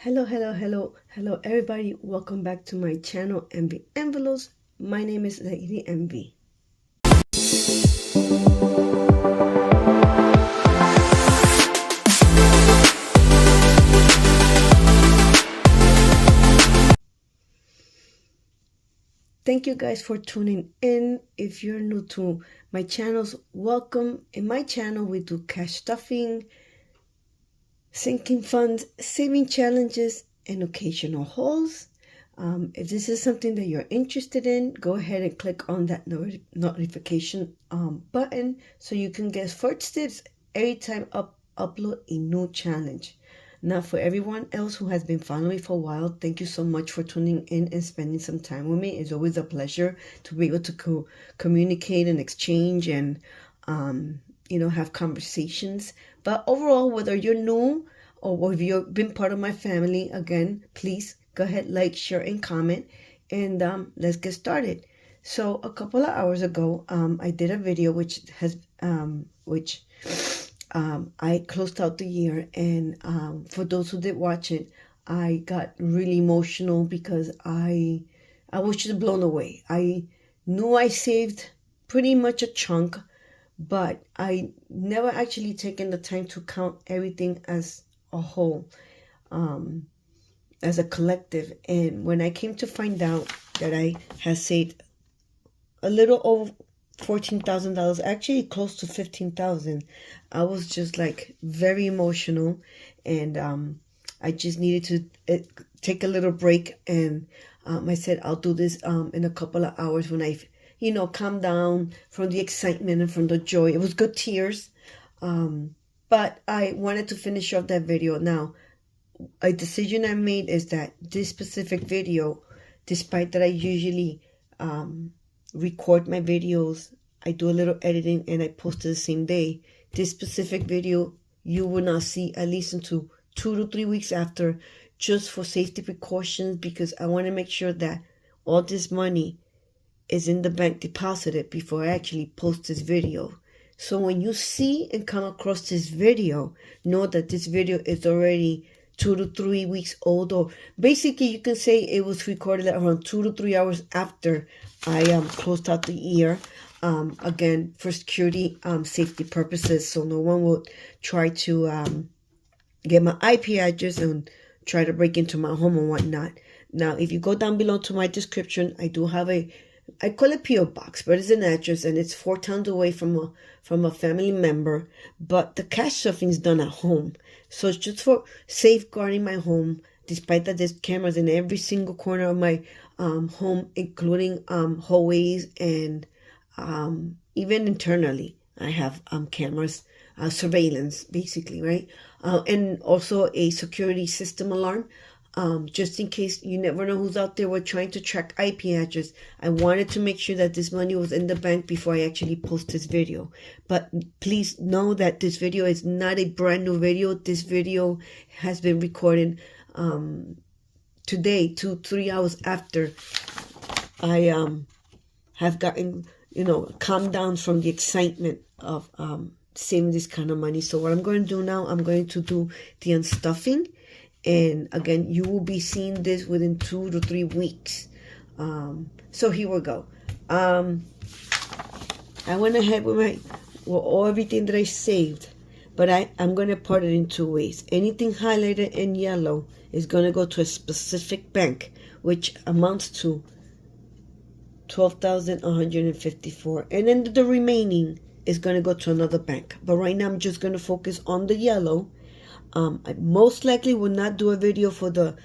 Hello everybody, welcome back to my channel eNVyseNVelopes. My name is Lady Envy. Thank you guys for tuning in. If you're new to my channels, welcome. In my channel we do cash stuffing, sinking funds, saving challenges, and occasional hauls. If this is something that you're interested in, go ahead and click on that notification button so you can get first tips every time I upload a new challenge. Now, for everyone else who has been following me for a while, thank you so much for tuning in and spending some time with me. It's always a pleasure to be able to communicate and exchange and have conversations. But overall, whether you're new or if you've been part of my family, again, please go ahead, like, share, and comment, and let's get started. So a couple of hours ago, I did a video which I closed out the year, and for those who did watch it, I got really emotional because I was just blown away. I knew I saved pretty much a chunk, but I never actually taken the time to count everything as a whole, as a collective. And when I came to find out that I had saved a little over $14,000, actually close to $15,000, I was just like very emotional, and I just needed to take a little break. And I said I'll do this in a couple of hours when I calm down from the excitement and from the joy. It was good tears, but I wanted to finish off that video. Now, a decision I made is that this specific video, despite that I usually record my videos, I do a little editing, and I post it the same day, this specific video you will not see at least until 2 to 3 weeks after, just for safety precautions, because I want to make sure that all this money is in the bank deposited before I actually post this video. So when you see and come across this video, know that this video is already 2 to 3 weeks old, or basically you can say it was recorded around 2 to 3 hours after I closed out the year. Again, for security safety purposes, so no one will try to get my IP address and try to break into my home and whatnot. Now, if you go down below to my description, I do have I call it P.O. box, but it's an address, and it's 4 towns away from a family member. But the cash stuffing is done at home, so it's just for safeguarding my home. Despite that, there's cameras in every single corner of my home, including hallways and even internally. I have cameras, surveillance, basically, right? And also a security system alarm. Just in case, you never know who's out there. We're trying to track IP address. I wanted to make sure that this money was in the bank before I actually post this video. But please know that this video is not a brand new video. This video has been recorded today, 2 to 3 hours after I have gotten calmed down from the excitement of saving this kind of money. So what I'm going to do now, I'm going to do the unstuffing. And again, you will be seeing this within 2 to 3 weeks. So here we go. I went ahead with everything that I saved, but I'm going to put it in 2 ways. Anything highlighted in yellow is going to go to a specific bank, which amounts to $12,154, and then the remaining is going to go to another bank. But right now I'm just going to focus on the yellow. I most likely will not do a video for the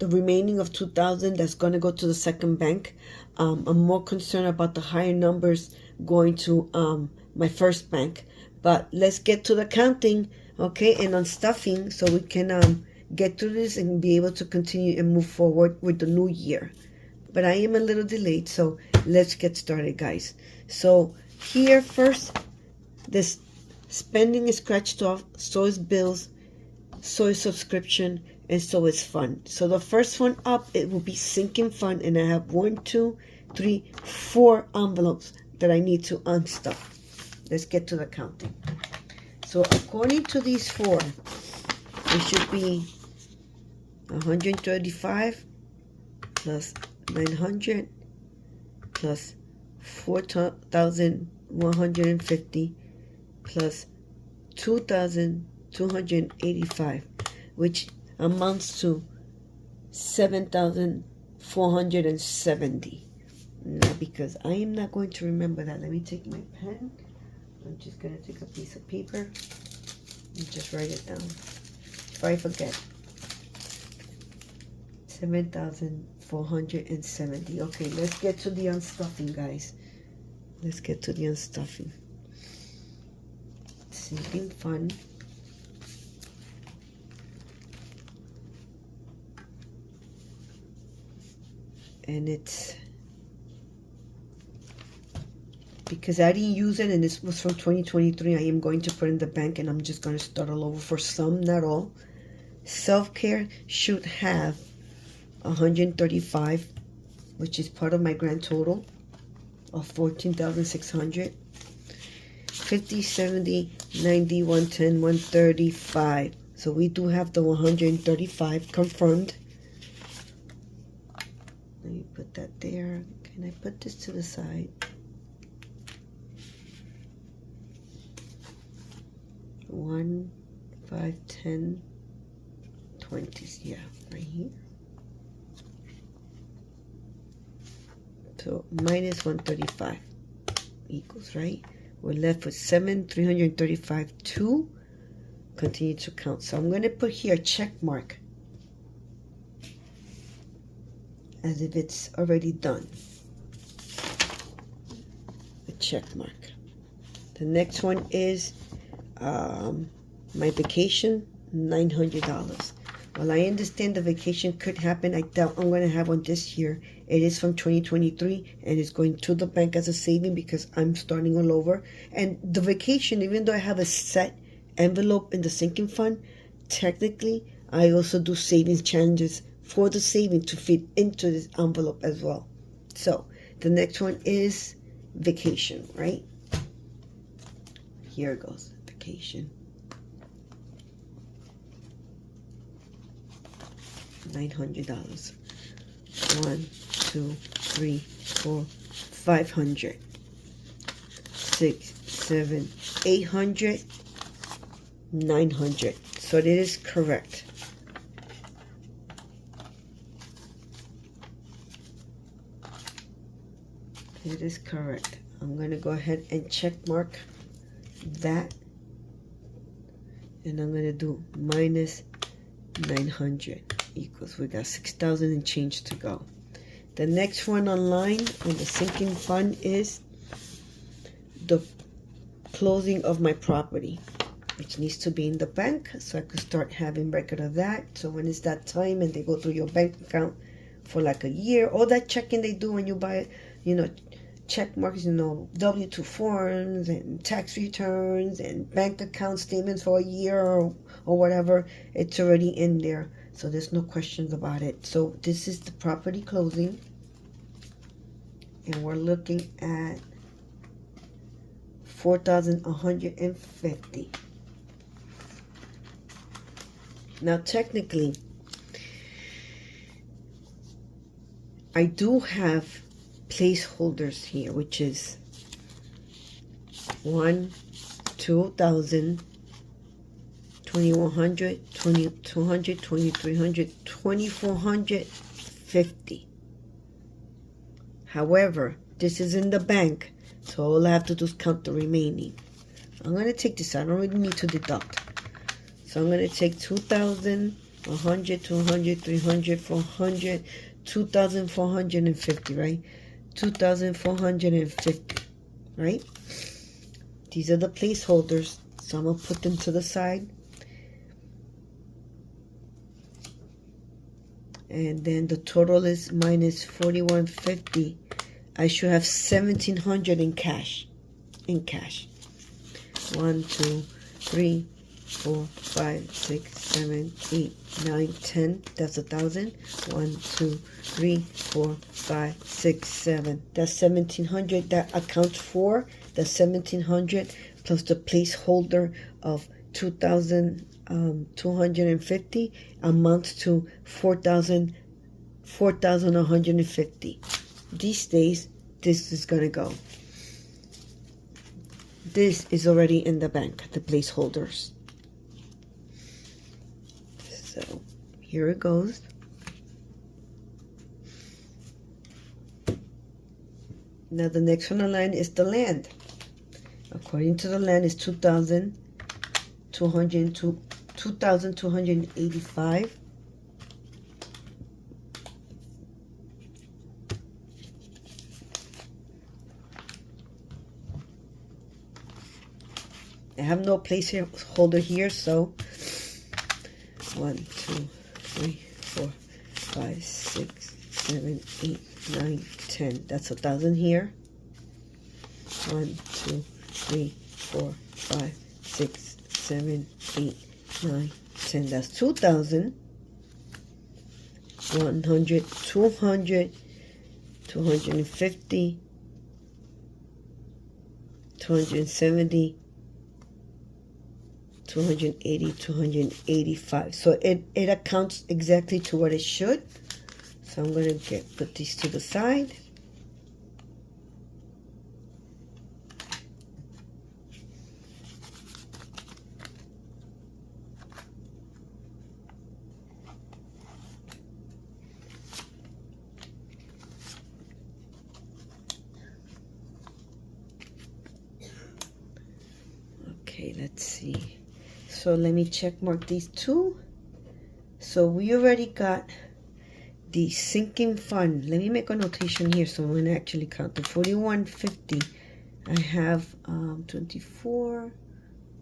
remaining of 2,000 that's going to go to the second bank. I'm more concerned about the higher numbers going to my first bank. But let's get to the counting, okay, and unstuffing, so we can get through this and be able to continue and move forward with the new year. But I am a little delayed, so let's get started, guys. So here first, this spending is scratched off, so is bills, so is subscription, and so is fun. So the first one up, it will be sinking fund, and I have 1, 2, 3, 4 envelopes that I need to unstuff. Let's get to the counting. So according to these 4, it should be 135 plus 900 plus 4,150 plus 2,285, which amounts to 7,470. Now, because I am not going to remember that, let me take my pen. I'm just going to take a piece of paper and just write it down. If I forget. 7,470. Okay, let's get to the unstuffing, guys. Let's get to the unstuffing. Sinking fund. And it's because I didn't use it and this was from 2023. I am going to put in the bank and I'm just going to start all over for some, not all. Self-care should have 135, which is part of my grand total of 14,600. 50, 70, 90, 110, 135. So we do have the 135 confirmed. Let me put that there. Can I put this to the side? 1, 5, 10, 20s. Yeah, right here. So minus 135 equals, right? We're left with 7,335 to continue to count. So I'm going to put here a check mark as if it's already done. A check mark. The next one is my vacation, $900. Well, I understand the vacation could happen. I doubt I'm going to have one this year. It is from 2023 and it's going to the bank as a saving because I'm starting all over. And the vacation, even though I have a set envelope in the sinking fund, technically I also do savings changes for the saving to fit into this envelope as well. So the next one is vacation, right? Here it goes, vacation. $900. 1, 2, 3, 4, 500. 6, 7, 800. 900. So it is correct. It is correct. I'm going to go ahead and check mark that. And I'm going to do minus 900 equals, we got 6,000 and change to go. The next one online on the sinking fund is the closing of my property, which needs to be in the bank so I could start having record of that. So when it's that time and they go through your bank account for like a year, all that checking they do when you buy, you know, check marks, you know, W-2 forms and tax returns and bank account statements for a year or whatever, it's already in there. So there's no questions about it. So this is the property closing. And we're looking at 4,150. Now technically, I do have placeholders here, which is 1, 2,000, 2,100, 2,200, 2,300, 2,450. However, this is in the bank, so all I have to do is count the remaining. I'm going to take this out. I don't really need to deduct. So I'm going to take 2,000, 100, 200, 300, 400, 2,450, right? 2,450, right? These are the placeholders, so I'm going to put them to the side. And then the total is minus 4,150. I should have 1,700 in cash. 1, 2, 3, 4, 5, 6, 7, 8, 9, 10. That's 1,000. 1, 2, 3, 4, 5, 6, 7. That's 1,700. That accounts for the 1,700 plus the placeholder of 2,000 250 a month to 4,150. These days, this is gonna go. This is already in the bank, the placeholders. So here it goes. Now the next on the line is the land. According to the land, is 2,285. I have no placeholder here, so 1, 2, 3, 4, 5, 6, 7, 8, 9, 10. That's 1,000 here. 1, 2, 3, 4, 5, 6, 7, 8, 9, 10. That's 2,000. 100, 200, 250, 270, 280, 285. So it accounts exactly to what it should. So I'm going to put these to the side. Okay, let's see. So let me check mark these two. So we already got the sinking fund. Let me make a notation here so I'm going to actually count the 4150. I have 24,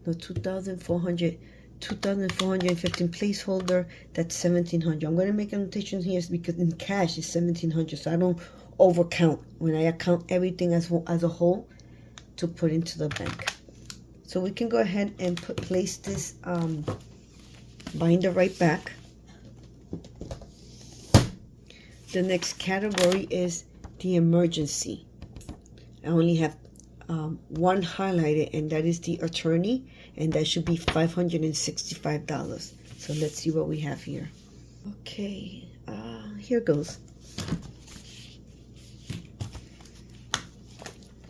no, 2,415 placeholder. That's 1,700. I'm going to make a notation here because in cash is 1,700, so I don't overcount when I account everything as a whole to put into the bank. So we can go ahead and place this binder right back. The next category is the emergency. I only have one highlighted, and that is the attorney, and that should be $565. So let's see what we have here. Okay, here goes.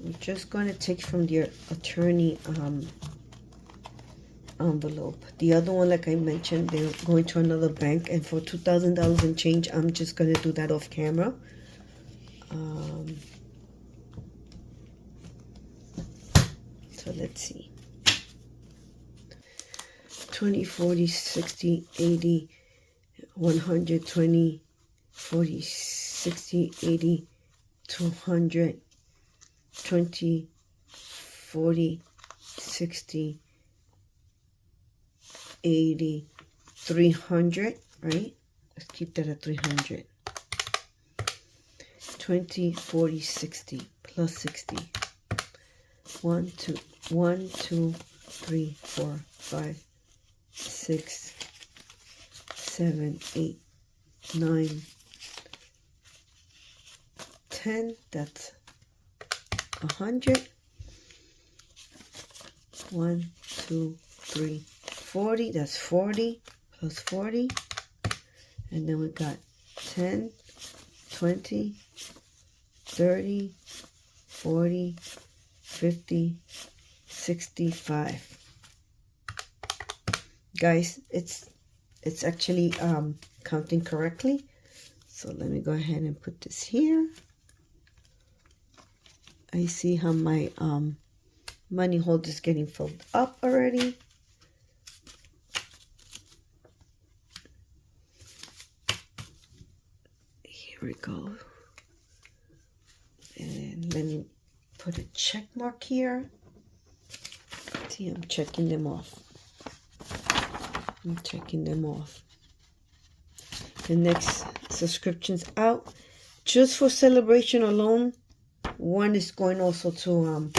I'm just going to take from the attorney envelope. The other one, like I mentioned, they're going to another bank, and for $2,000 and change, I'm just going to do that off camera. So let's see. 20, 40, 60, 80, 100, 20, 40, 60, 80, 200, 20, 40, 60, 80, 300, right? Let's keep that at 300. 20, 40, 60, plus 60. 1, 2, 1, 2, 3, 4, 5, 6, 7, 8, 9, 10. That's 100. 1, 2, 3, 40. That's 40 plus 40. And then we got 10, 20, 30, 40, 50, 65. Guys, it's actually counting correctly. So let me go ahead and put this here. I see how my money holder is getting filled up already. Here we go. And let me put a check mark here. See, I'm checking them off. I'm checking them off. The next subscription's out. Just for celebration alone, one is going also to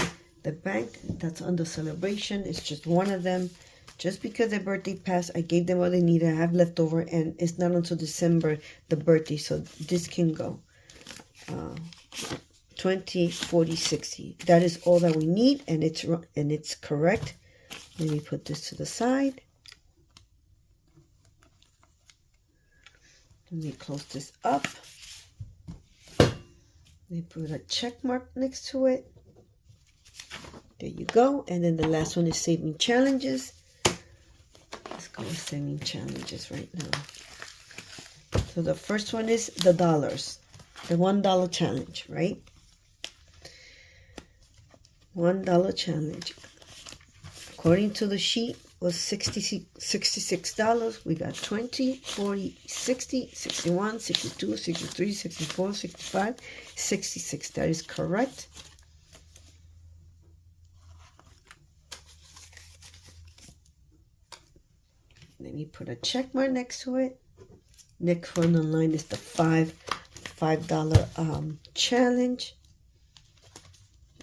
the bank. That's under celebration. It's just one of them. Just because their birthday passed, I gave them what they needed. I have leftover, and it's not until December, the birthday, so this can go. 20, 40, 60. That is all that we need, and it's correct. Let me put this to the side. Let me close this up. Let me put a check mark next to it. There you go. And then the last one is saving challenges. Let's go with saving challenges right now. So the first one is the dollars. The $1 challenge, right? $1 challenge. According to the sheet, was $66. We got 20, 40, 60, 61, 62, 63, 64, 65, 66. That is correct. Let me put a check mark next to it. Next one online is the $5 challenge.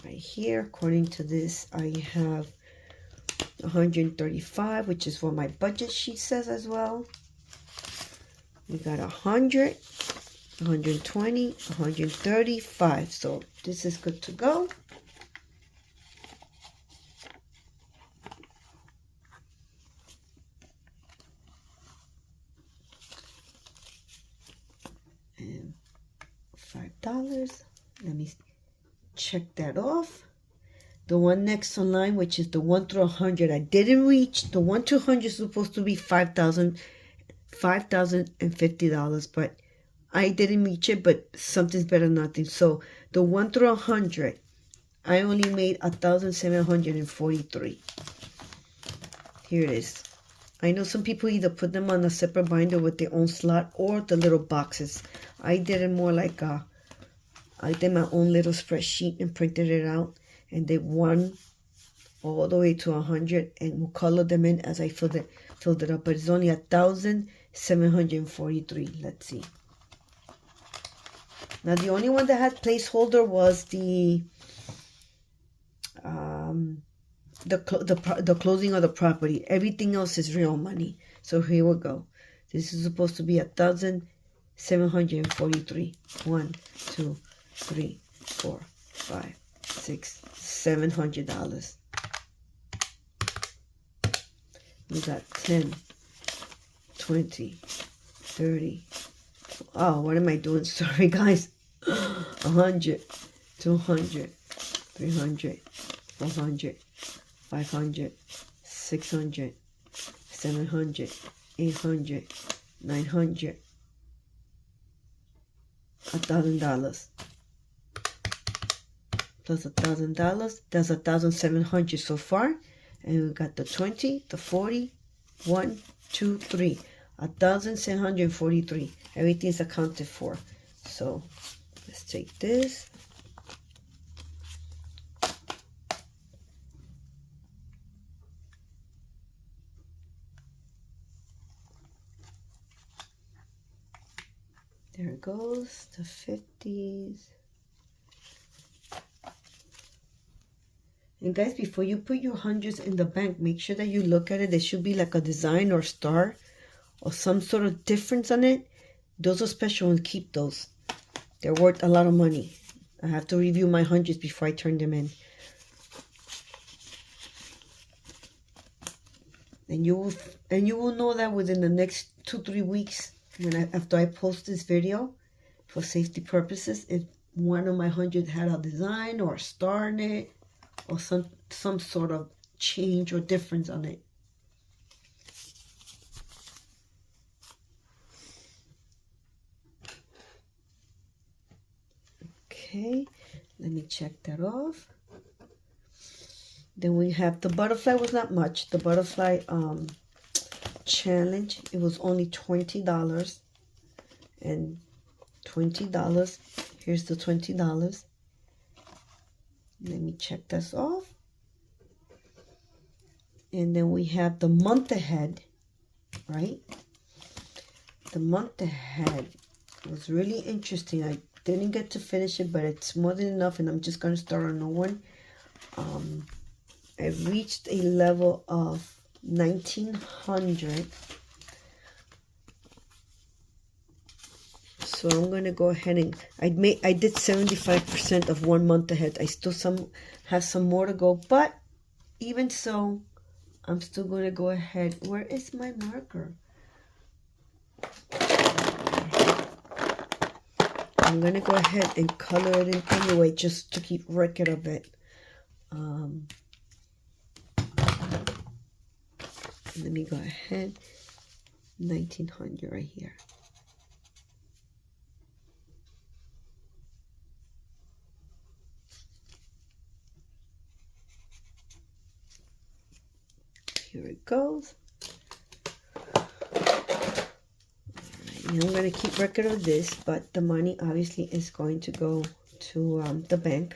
Right here, according to this, I have 135, which is what my budget sheet says as well. We got 100, 120, 135. So this is good to go. And $5. Let me check that off. The one next online, which is the 1 through 100, I didn't reach. The 1 to 100 is supposed to be $5,050, but I didn't reach it, but something's better than nothing. So the 1 through 100, I only made 1,743. Here it is. I know some people either put them on a separate binder with their own slot or the little boxes. I did it more like I did my own little spreadsheet and printed it out. And did 1 all the way to 100, and we'll color them in as I filled it up. But it's only 1,743. Let's see. Now the only one that had placeholder was the closing of the property. Everything else is real money. So here we go. This is supposed to be 1,743. 1, 2, 3, 4, 5, 6, $700. We got 10, 20, 30. Oh, what am I doing? Sorry, guys. 100, 200, 300, 400, 500, 600, 700, 800, 900, $1,000. Plus $1,000, that's 1,700 so far. And we got the 20, the 40, 1, 2, 3. 1,743. Everything's accounted for. So let's take this. There it goes, the 50s. And guys, before you put your hundreds in the bank, make sure that you look at it. There should be like a design or star or some sort of difference on it. Those are special and keep those. They're worth a lot of money. I have to review my hundreds before I turn them in. And you will know that within the next 2-3 weeks after I post this video for safety purposes, if one of my hundreds had a design or a star in it, or some sort of change or difference on it. Okay, let me check that off. Then we have the butterfly. Was not much. The butterfly challenge, it was only $20. And $20. Here's the $20. Let me check this off. And then we have the month ahead, right? The month ahead was really interesting. I didn't get to finish it, but it's more than enough, and I'm just going to start a new one. I reached a level of 1900. So I'm going to go ahead and I did 75% of 1 month ahead. I still have some more to go, but even so, I'm still going to go ahead. Where is my marker? I'm going to go ahead and color it in anyway, just to keep record of it. Let me go ahead, 1900 right here. Here it goes. I'm going to keep record of this, but the money obviously is going to go to the bank.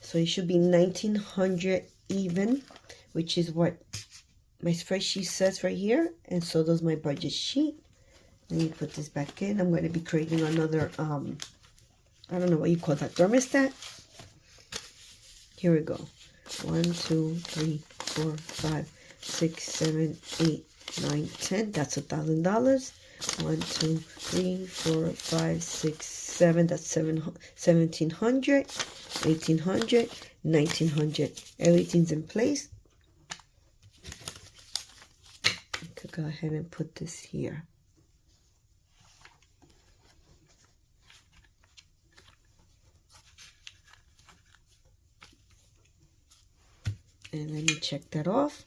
So it should be 1900 even, which is what my spreadsheet says right here, and so does my budget sheet. Let me put this back in. I'm going to be creating another, I don't know what you call that, thermostat. Here we go. 1, 2, 3, 4, 5, 6, 7, 8, 9, 10. That's $1,000. 1, 2, 3, 4, 5, 6, 7. That's 1700, 1800, 1900. Everything's in place. I could go ahead and put this here. And let me check that off.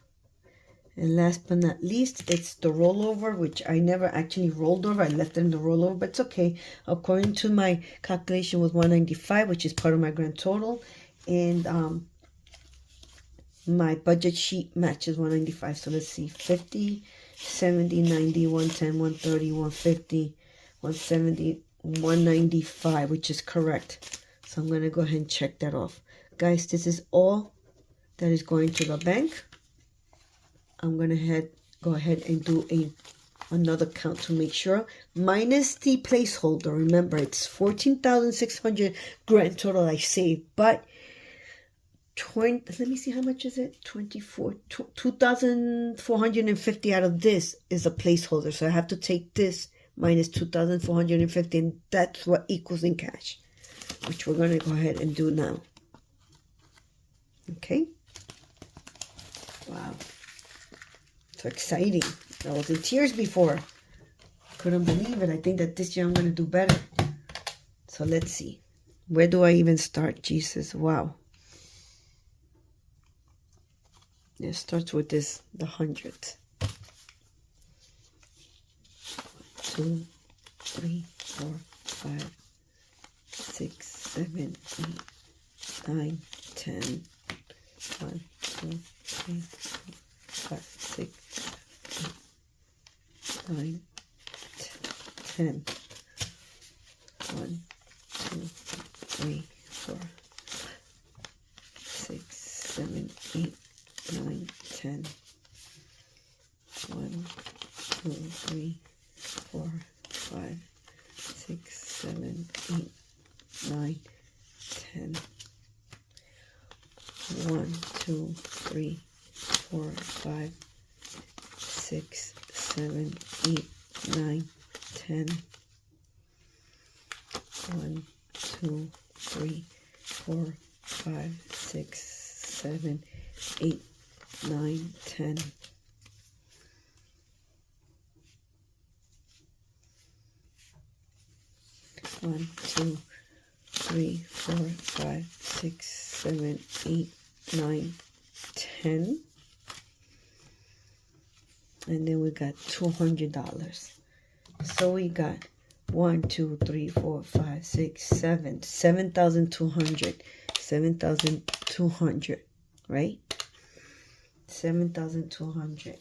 And last but not least, it's the rollover, which I never actually rolled over. I left it in the rollover, but it's okay. According to my calculation was 195, which is part of my grand total. And my budget sheet matches 195. So let's see, 50, 70, 90, 110, 130, 150, 170, 195, which is correct. So I'm going to go ahead and check that off. Guys, this is all that is going to the bank. I'm going to go ahead and do another count to make sure. Minus the placeholder. Remember, it's 14,600 grand total I saved. But let me see, how much is it? 2,450 out of this is a placeholder. So I have to take this minus 2,450, and that's what equals in cash, which we're going to go ahead and do now. Okay. Wow. So exciting. I was in tears before. Couldn't believe it. I think that this year I'm going to do better. So let's see. Where do I even start? Jesus. Wow. It starts with this, the hundreds. 2, 3, 4, 5, 6, 7, 8, 9, 10. 1, 2, 3, 4, 5, 6, 8, 9, 10. 1, 2, 3, 4, 6, 7, 8, 9, 10. 1, 2, 3, 4, 5, 6, 7, 8, 9, 10. 1, 2, 3, 4, 5, 6, 7, 8, 9, 10. 1, 2, 3, 4, 5, 6, 7, 8, 9, 10. 1, 2, 3, 4, 5, 6, 7, 8, 9, 10. And then we got $200. So we got 1, 2, 3, 4, 5, 6, 7, 7,200. 7,200, right? 7,200.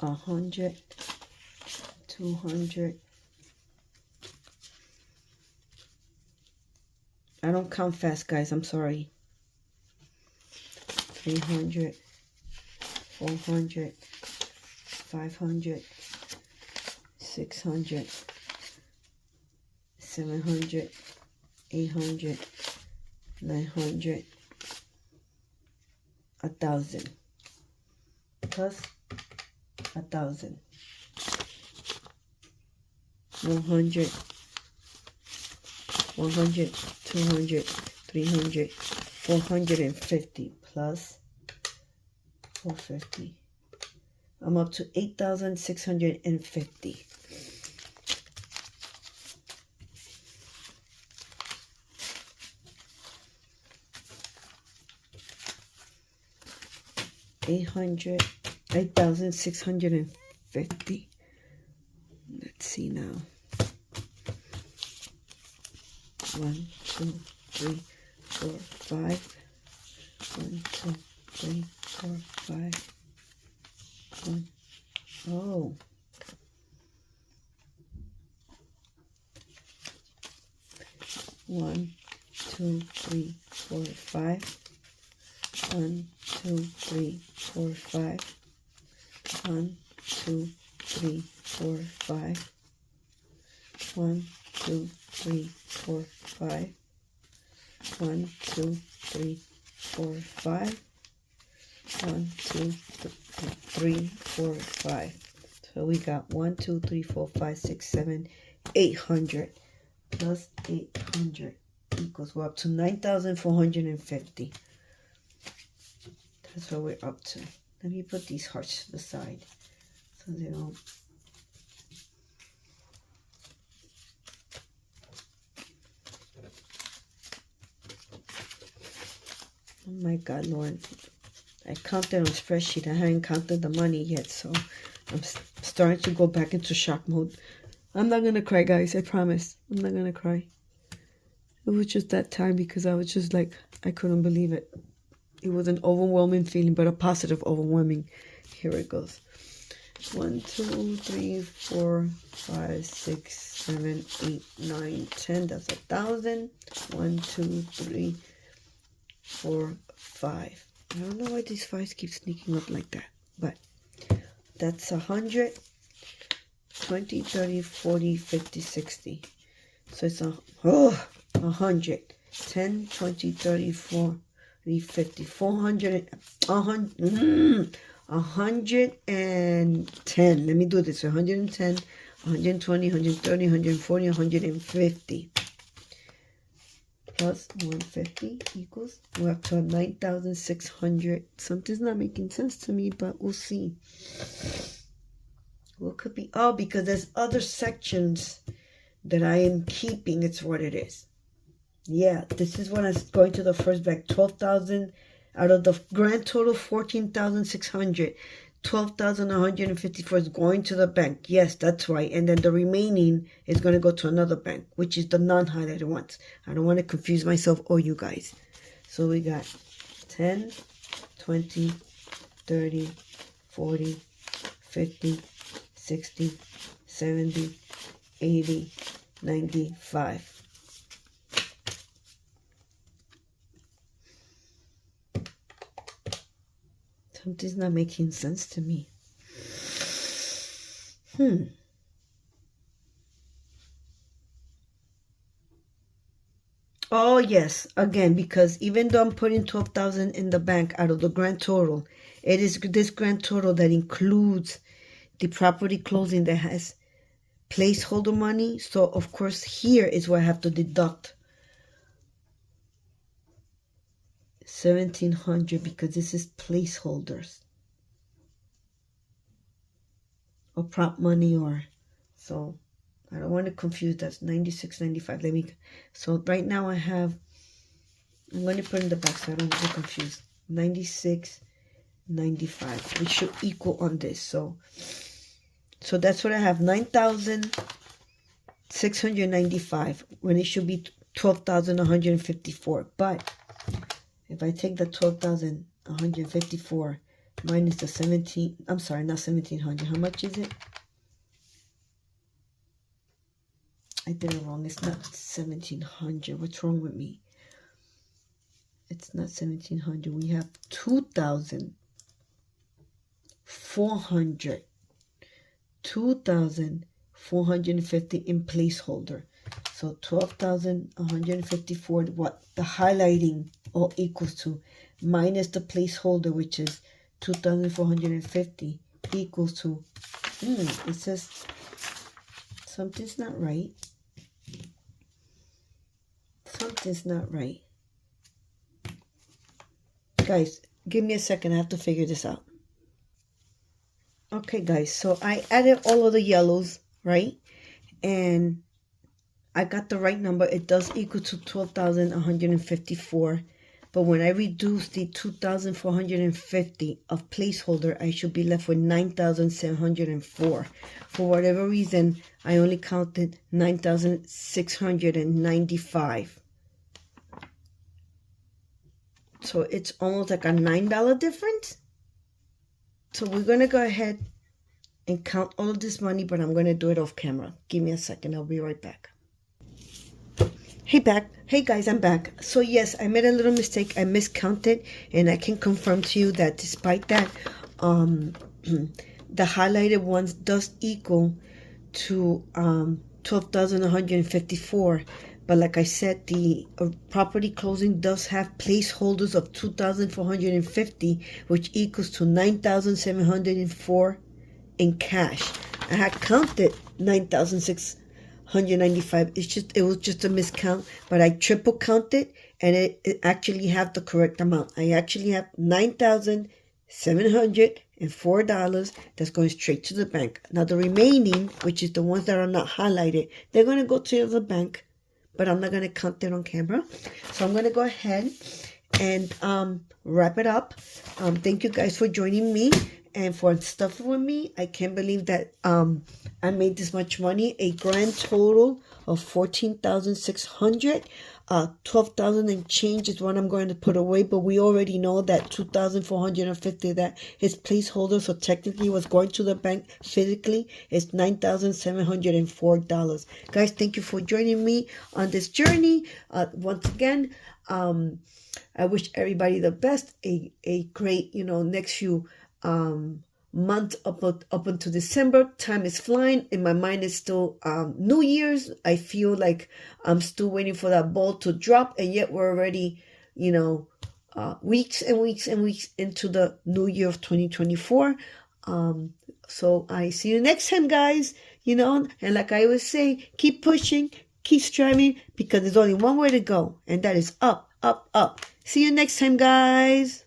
$100, $200. I don't count fast, guys. I'm sorry. $300, $400, $500, $600, $700, $800, $900, 1,000 plus 1,000. 100, 100, 200, 300, 450 plus 450. I'm up to 8,650. $8,650. Let's see now. 1, 2, 3, 4, 5. 1, 2, 3, 4, 5. 1. Oh. One, 2, 3, 4, 5. 1, 2, 3, 4, 5. 1, 2, 3, 4, 5. 1, 2, 3, 4, 5. 1, 2, 3, 4, 5. 1, 2, 3, 4, 5. So we got 1, 2, 3, 4, 5, 6, 7, 800 plus 800 equals, we're up to 9,450. That's what we're up to. Let me put these hearts to the side so they don't. Oh my God, Lord. I counted on a spreadsheet. I haven't counted the money yet, so I'm starting to go back into shock mode. I'm not going to cry, guys. I promise. I'm not going to cry. It was just that time because I was just like, I couldn't believe it. It was an overwhelming feeling, but a positive overwhelming. Here it goes. 1, 2, 3, 4, 5, 6, 7, 8, 9, 10. That's 1,000. 1, 2, 3, 4, 5. I don't know why these 5s keep sneaking up like that, but that's 100, 20, 30, 40, 50, 60. So it's 100, 10, 20, 30, 40, 50, 400, 110. Let me do this. 110, 120, 130, 140, 150. Plus 150 equals, we're up to 9,600. Something's not making sense to me, but we'll see. What could be? Oh, because there's other sections that I am keeping. It's what it is. Yeah, this is when I'm going to the first bank. 12,000 out of the grand total, 14,600. 12,154 is going to the bank. Yes, that's right. And then the remaining is going to go to another bank, which is the non-highlighted ones. I don't want to confuse myself or you guys. So we got 10, 20, 30, 40, 50, 60, 70, 80, 95. Something's not making sense to me. Oh, yes. Again, because even though I'm putting 12,000 in the bank out of the grand total, it is this grand total that includes the property closing that has placeholder money. So, of course, here is where I have to deduct 1,700 because this is placeholders or prop money, or so I don't want to confuse. That's 96.95. Let me. So right now I have. I'm going to put in the back so I don't get confused. 96.95, which should equal on this. So that's what I have. 9,695 when it should be 12,154. But if I take the 12,154 minus the 17, I'm sorry, not 1,700. How much is it? I did it wrong. It's not 1,700. What's wrong with me? It's not 1,700. We have 2,400. 2,450 in placeholder. So 12,154, what the highlighting all equals to, minus the placeholder, which is 2,450, equals to, it says something's not right. Something's not right. Guys, give me a second. I have to figure this out. Okay, guys. So I added all of the yellows, right? And I got the right number. It does equal to 12,154. But when I reduce the 2,450 of placeholder, I should be left with 9,704. For whatever reason, I only counted 9,695. So it's almost like a $9 difference. So we're going to go ahead and count all of this money, but I'm going to do it off camera. Give me a second. I'll be right back. Hey guys, I'm back. So yes, I made a little mistake. I miscounted, and I can confirm to you that despite that, the highlighted ones does equal to 12,154. But like I said, the property closing does have placeholders of 2,450, which equals to 9,704 in cash. I had counted 9,695. It was just a miscount, but I triple counted, and it actually have the correct amount. I actually have $9,704 that's going straight to the bank. Now the remaining, which is the ones that are not highlighted, they're going to go to the bank, but I'm not going to count it on camera. So I'm going to go ahead and wrap it up. Thank you guys for joining me and for stuff with me. I can't believe that I made this much money. A grand total of 14,600. 12,000 and change is what I'm going to put away, but we already know that 2,450 that is placeholder, so technically what's going to the bank physically is $9,704. Guys, thank you for joining me on this journey. Once again, I wish everybody the best, a great, next few month up until December. Time is flying. In my mind, it's still New Year's. I feel like I'm still waiting for that ball to drop, and yet we're already, weeks and weeks and weeks into the new year of 2024. So I see you next time, guys. And like I always say, keep pushing, keep striving, because there's only one way to go, and that is up, up, up. See you next time, guys.